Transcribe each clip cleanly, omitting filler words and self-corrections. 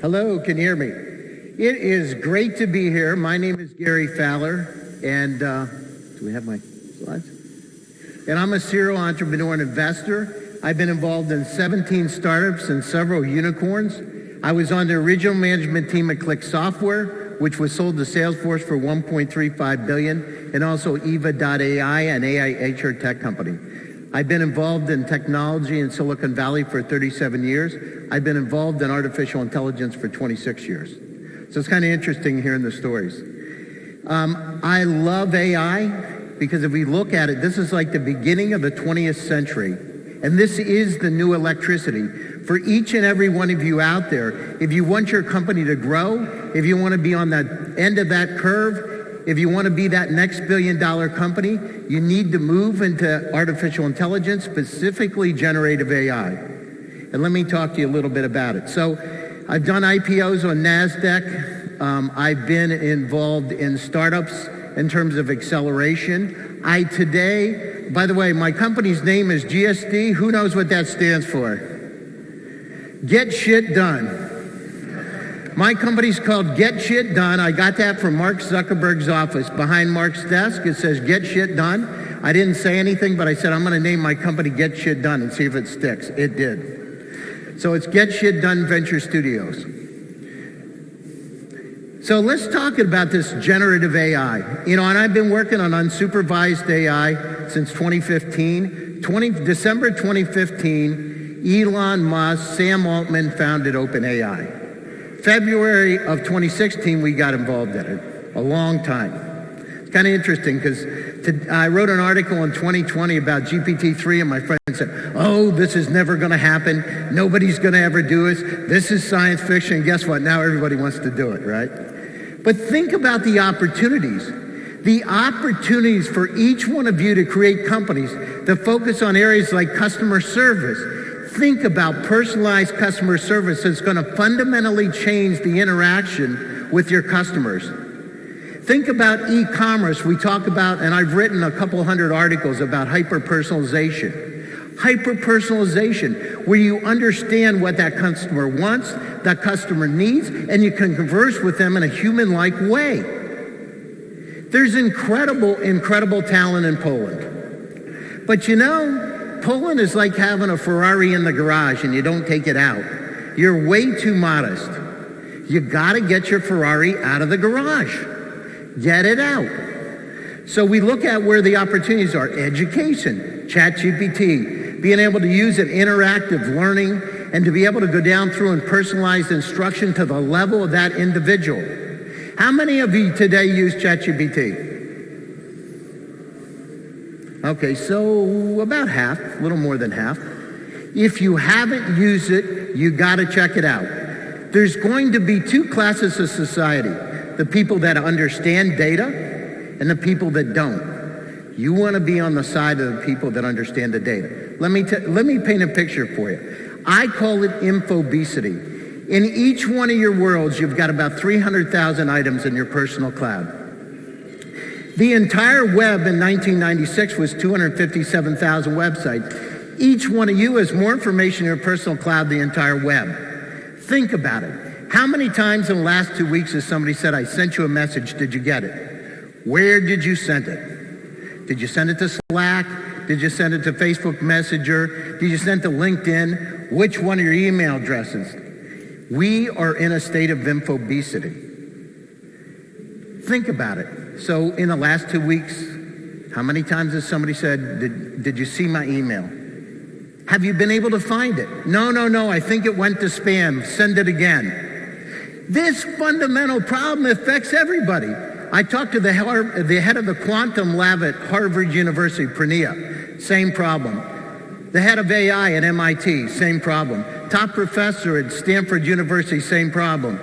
Hello, can you hear me? It is great to be here. My name is Gary Fowler, and do we have my slides? And I'm a serial entrepreneur and investor. I've been involved in 17 startups and several unicorns. I was on the original management team at Click Software, which was sold to Salesforce for $1.35 billion, and also Eva.ai, an AI HR tech company. I've been involved in technology in Silicon Valley for 37 years. I've been involved in artificial intelligence for 26 years. So it's kind of interesting hearing the stories. I love AI because if we look at it, this is like the beginning of the 20th century. And this is the new electricity. For each and every one of you out there, if you want your company to grow, if you want to be on the end of that curve, if you want to be that next billion-dollar company, you need to move into artificial intelligence, specifically generative AI. And let me talk to you a little bit about it. So I've done IPOs on NASDAQ. I've been involved in startups in terms of acceleration. Today, by the way, my company's name is GSD. Who knows what that stands for? Get Shit Done. My company's called Get Shit Done. I got that from Mark Zuckerberg's office. Behind Mark's desk, it says Get Shit Done. I didn't say anything, but I said, I'm going to name my company Get Shit Done and see if it sticks. It did. So it's Get Shit Done Venture Studios. So let's talk about this generative AI. You know, and I've been working on unsupervised AI since 2015. December 2015, Elon Musk, Sam Altman founded OpenAI. February of 2016, we got involved in it. A long time. It's kind of interesting because I wrote an article in 2020 about GPT-3 and my friend said, oh, this is never going to happen. Nobody's going to ever do this. This is science fiction. And guess what? Now everybody wants to do it, right? But think about the opportunities. The opportunities for each one of you to create companies that focus on areas like customer service. Think about personalized customer service that's going to fundamentally change the interaction with your customers. Think about e-commerce. We talk about, and I've written a couple hundred articles about hyper-personalization. Hyper-personalization, where you understand what that customer wants, that customer needs, and you can converse with them in a human-like way. There's incredible talent in Poland. But you know, Poland is like having a Ferrari in the garage and you don't take it out. You're way too modest. You got to get your Ferrari out of the garage. Get it out. So we look at where the opportunities are. Education, ChatGPT, being able to use it, interactive learning, and to be able to go down through and personalize instruction to the level of that individual. How many of you today use ChatGPT? Okay, so about half, a little more than half. If you haven't used it, you got to check it out. There's going to be two classes of society, the people that understand data and the people that don't. You want to be on the side of the people that understand the data. Let me paint a picture for you. I call it infobesity. In each one of your worlds, you've got about 300,000 items in your personal cloud. The entire web in 1996 was 257,000 websites. Each one of you has more information in your personal cloud than the entire web. Think about it. How many times in the last 2 weeks has somebody said, I sent you a message, did you get it? Where did you send it? Did you send it to Slack? Did you send it to Facebook Messenger? Did you send it to LinkedIn? Which one of your email addresses? We are in a state of infobesity. Think about it. So in the last 2 weeks, how many times has somebody said, did you see my email? Have you been able to find it? No, I think it went to spam. Send it again. This fundamental problem affects everybody. I talked to the head of the quantum lab at Harvard University, Pranea, same problem. The head of AI at MIT, same problem. Top professor at Stanford University, same problem.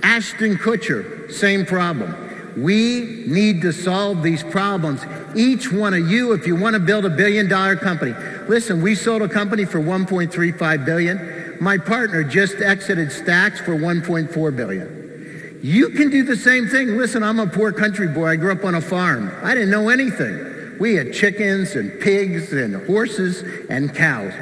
Ashton Kutcher, same problem. We need to solve these problems. Each one of you, if you want to build a billion-dollar company. Listen, we sold a company for $1.35 billion. My partner just exited Stacks for $1.4 billion. You can do the same thing. Listen, I'm a poor country boy. I grew up on a farm. I didn't know anything. We had chickens and pigs and horses and cows.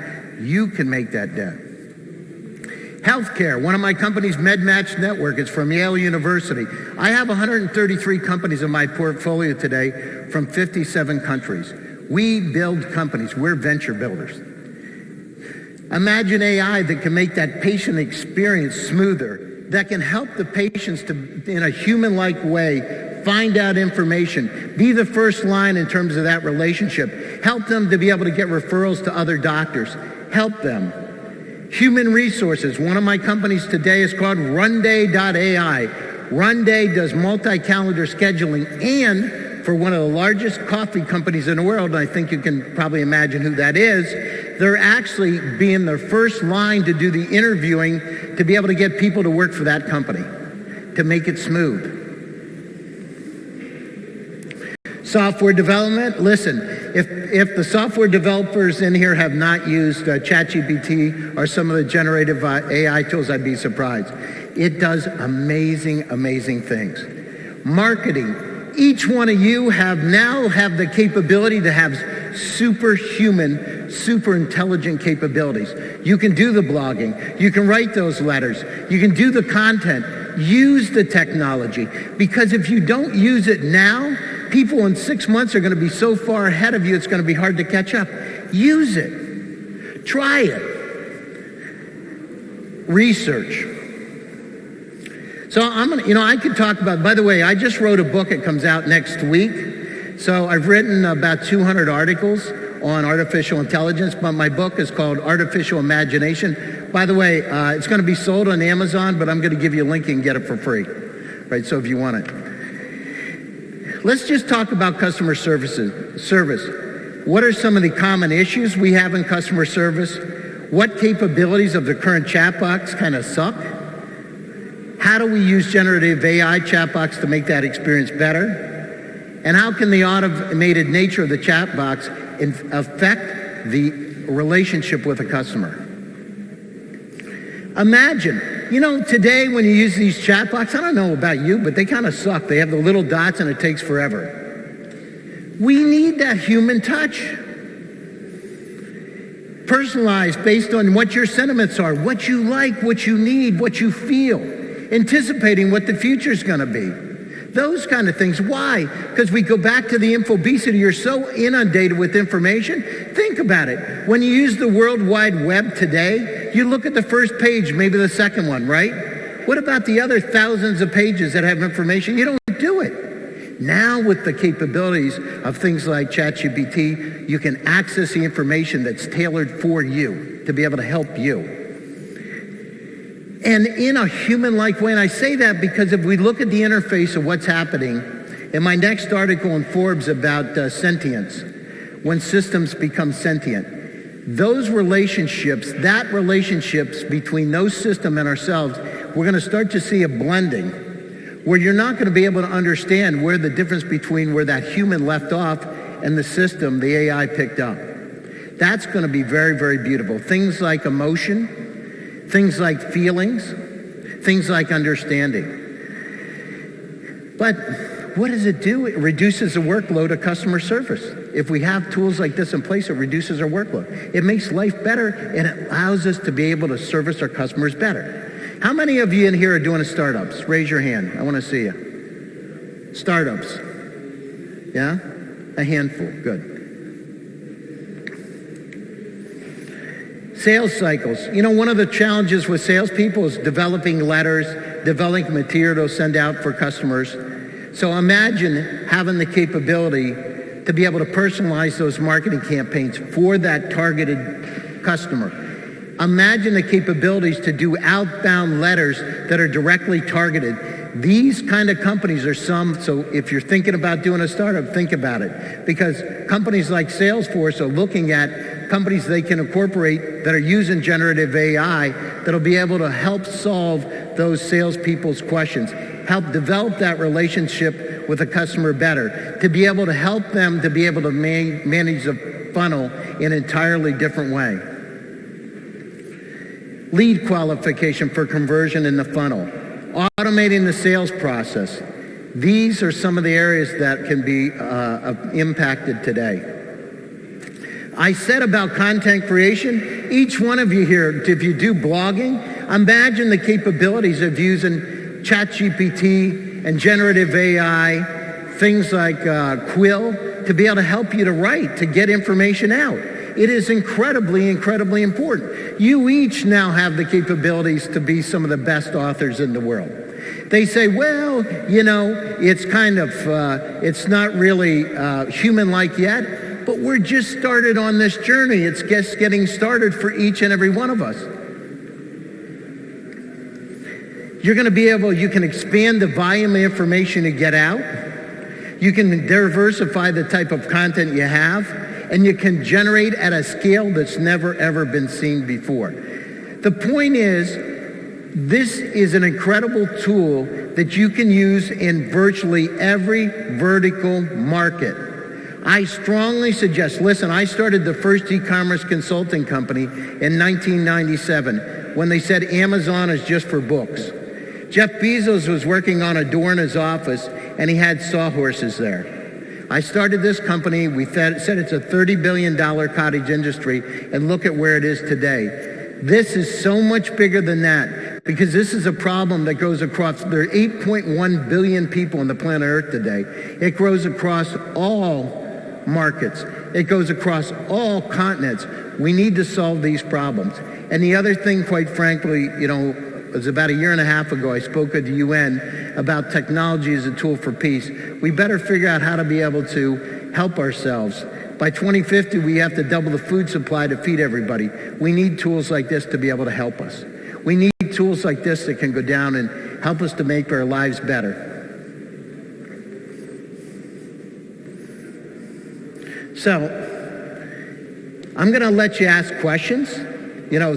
You can make that dent. Healthcare, one of my companies, MedMatch Network, is from Yale University. I have 133 companies in my portfolio today from 57 countries. We build companies. We're venture builders. Imagine AI that can make that patient experience smoother, that can help the patients to, in a human-like way, find out information, be the first line in terms of that relationship, help them to be able to get referrals to other doctors, help them. Human resources, one of my companies today is called Runday.ai. Runday does multi-calendar scheduling, and for one of the largest coffee companies in the world, and I think you can probably imagine who that is, they're actually being the first line to do the interviewing to be able to get people to work for that company, to make it smooth. Software development, listen, if the software developers in here have not used ChatGPT or some of the generative AI tools, I'd be surprised. It does amazing, amazing things. Marketing, each one of you now have the capability to have superhuman, super intelligent capabilities. You can do the blogging, you can write those letters, you can do the content, use the technology, because if you don't use it now, people in 6 months are going to be so far ahead of you, it's going to be hard to catch up. Use it. Try it. Research. So I could talk about, by the way, I just wrote a book. It comes out next week. So I've written about 200 articles on artificial intelligence, but my book is called Artificial Imagination. By the way, it's going to be sold on Amazon, but I'm going to give you a link and get it for free. Right, so if you want it. Let's just talk about customer service. What are some of the common issues we have in customer service? What capabilities of the current chatbots kind of suck? How do we use generative AI chatbots to make that experience better? And how can the automated nature of the chatbots affect the relationship with a customer? Imagine, today when you use these chatbots, I don't know about you, but they kind of suck. They have the little dots and it takes forever. We need that human touch. Personalized based on what your sentiments are, what you like, what you need, what you feel. Anticipating what the future's going to be. Those kind of things. Why? Because we go back to the infobesity. You're so inundated with information. Think about it. When you use the World Wide Web today, you look at the first page, maybe the second one, right? What about the other thousands of pages that have information? You don't do it. Now with the capabilities of things like ChatGPT, you can access the information that's tailored for you to be able to help you. And in a human-like way, and I say that because if we look at the interface of what's happening, in my next article in Forbes about sentience, when systems become sentient, those relationships between those systems and ourselves, we're going to start to see a blending where you're not going to be able to understand where the difference between where that human left off and the system, the AI, picked up. That's going to be very, very beautiful. Things like emotion, things like feelings, things like understanding. But what does it do? It reduces the workload of customer service. If we have tools like this in place, it reduces our workload. It makes life better, and it allows us to be able to service our customers better. How many of you in here are doing startups? Raise your hand. I want to see you. Startups. Yeah? A handful. Good. Sales cycles. One of the challenges with salespeople is developing letters, developing material to send out for customers. So imagine having the capability to be able to personalize those marketing campaigns for that targeted customer. Imagine the capabilities to do outbound letters that are directly targeted. These kind of companies are so if you're thinking about doing a startup, think about it. Because companies like Salesforce are looking at companies they can incorporate that are using generative AI that'll be able to help solve those salespeople's questions, help develop that relationship with the customer better, to be able to help them to be able to manage the funnel in an entirely different way. Lead qualification for conversion in the funnel. Automating the sales process. These are some of the areas that can be impacted today. I said about content creation, each one of you here, if you do blogging, imagine the capabilities of using ChatGPT and generative AI, things like Quill, to be able to help you to write, to get information out. It is incredibly, incredibly important. You each now have the capabilities to be some of the best authors in the world. They say, well, you know, it's kind of, it's not really human-like yet, but we're just started on this journey. It's just getting started for each and every one of us. You're going to be able, you can expand the volume of information you get out. You can diversify the type of content you have, and you can generate at a scale that's never, ever been seen before. The point is, this is an incredible tool that you can use in virtually every vertical market. I strongly suggest, listen, I started the first e-commerce consulting company in 1997 when they said Amazon is just for books. Jeff Bezos was working on a door in his office, and he had sawhorses there. I started this company. We said it's a $30 billion cottage industry, and look at where it is today. This is so much bigger than that, because this is a problem that goes across, there are 8.1 billion people on the planet Earth today. It grows across all markets. It goes across all continents. We need to solve these problems. And the other thing, quite frankly, you know, it was about a year and a half ago, I spoke at the UN about technology as a tool for peace. We better figure out how to be able to help ourselves. By 2050, we have to double the food supply to feed everybody. We need tools like this to be able to help us. We need tools like this that can go down and help us to make our lives better. So, I'm going to let you ask questions. You know,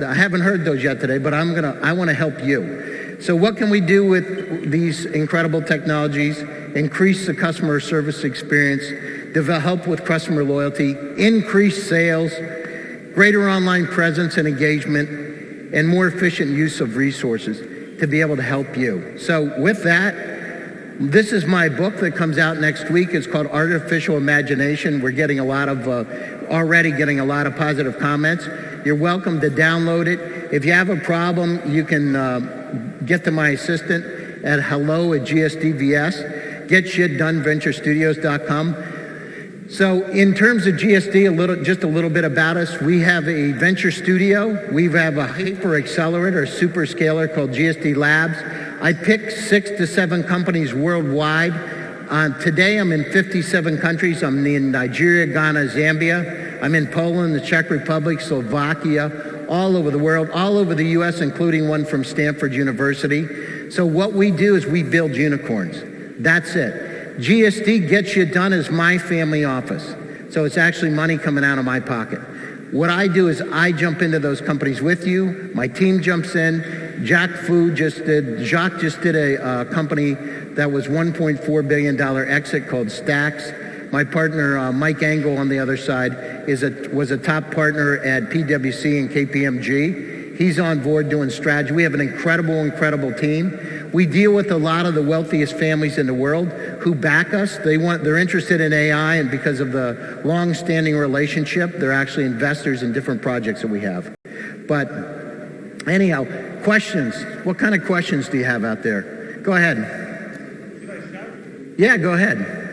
I haven't heard those yet today, but I want to help you. So what can we do with these incredible technologies? Increase the customer service experience, help with customer loyalty, increase sales, greater online presence and engagement, and more efficient use of resources to be able to help you. So with that, this is my book that comes out next week. It's called Artificial Imagination. We're getting already getting a lot of positive comments. You're welcome to download it. If you have a problem, you can get to my assistant at hello@GSDVS, getshitdoneventurestudios.com. So in terms of GSD, just a little bit about us. We have a venture studio. We have a hyper accelerator, a super scaler called GSD Labs. I picked 6 to 7 companies worldwide. Today I'm in 57 countries. I'm in Nigeria, Ghana, Zambia. I'm in Poland, the Czech Republic, Slovakia, all over the world, all over the US, including one from Stanford University. So what we do is we build unicorns. That's it. GSD Gets You Done is my family office. So it's actually money coming out of my pocket. What I do is I jump into those companies with you. My team jumps in. Jacques just did a company that was $1.4 billion exit called Stacks. My partner, Mike Engel, on the other side, was a top partner at PwC and KPMG. He's on board doing strategy. We have an incredible, incredible team. We deal with a lot of the wealthiest families in the world who back us. They're interested in AI, and because of the long-standing relationship, they're actually investors in different projects that we have. But anyhow, questions. What kind of questions do you have out there? Go ahead. Should I start? Yeah, go ahead.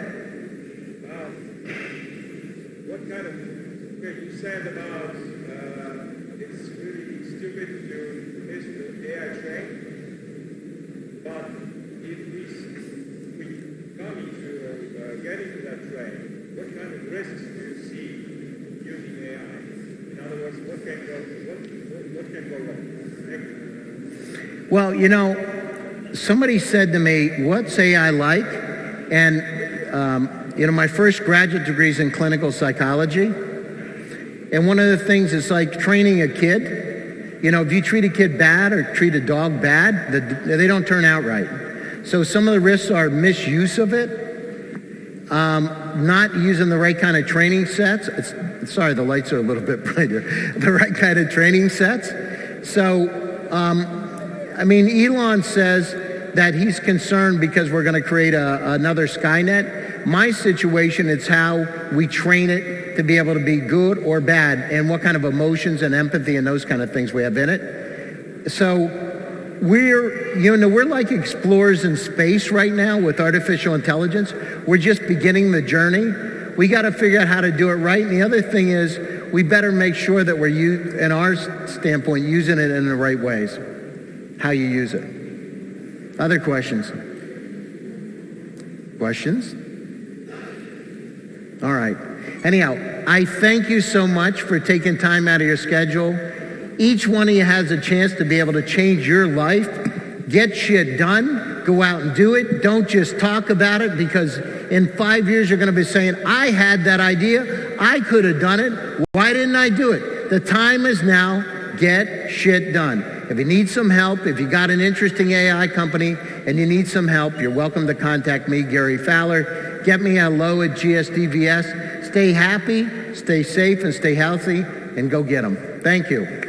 You said about it's really stupid to basically AI train, but if we come into get into that train, what kind of risks do you see using AI? In other words, what can go wrong? Well, you know, somebody said to me, "What's AI like?" And you know, my first graduate degree is in clinical psychology. And one of the things is like training a kid. You know, if you treat a kid bad or treat a dog bad, they don't turn out right. So some of the risks are misuse of it, not using the right kind of training sets. Sorry, the lights are a little bit brighter. The right kind of training sets. So, I mean, Elon says that he's concerned because we're going to create another Skynet. My situation, it's how we train it to be able to be good or bad, and what kind of emotions and empathy and those kind of things we have in it. So we're like explorers in space right now with artificial intelligence. We're just beginning the journey. We got to figure out how to do it right. And the other thing is, we better make sure that we're, in our standpoint, using it in the right ways. How you use it. Other questions? Questions? All right. Anyhow, I thank you so much for taking time out of your schedule. Each one of you has a chance to be able to change your life. Get shit done. Go out and do it. Don't just talk about it, because in 5 years you're going to be saying, I had that idea. I could have done it. Why didn't I do it? The time is now. Get shit done. If you need some help, if you got an interesting AI company and you need some help, you're welcome to contact me, Gary Fowler. Get me hello at GSDVS. Stay happy, stay safe, and stay healthy, and go get them. Thank you.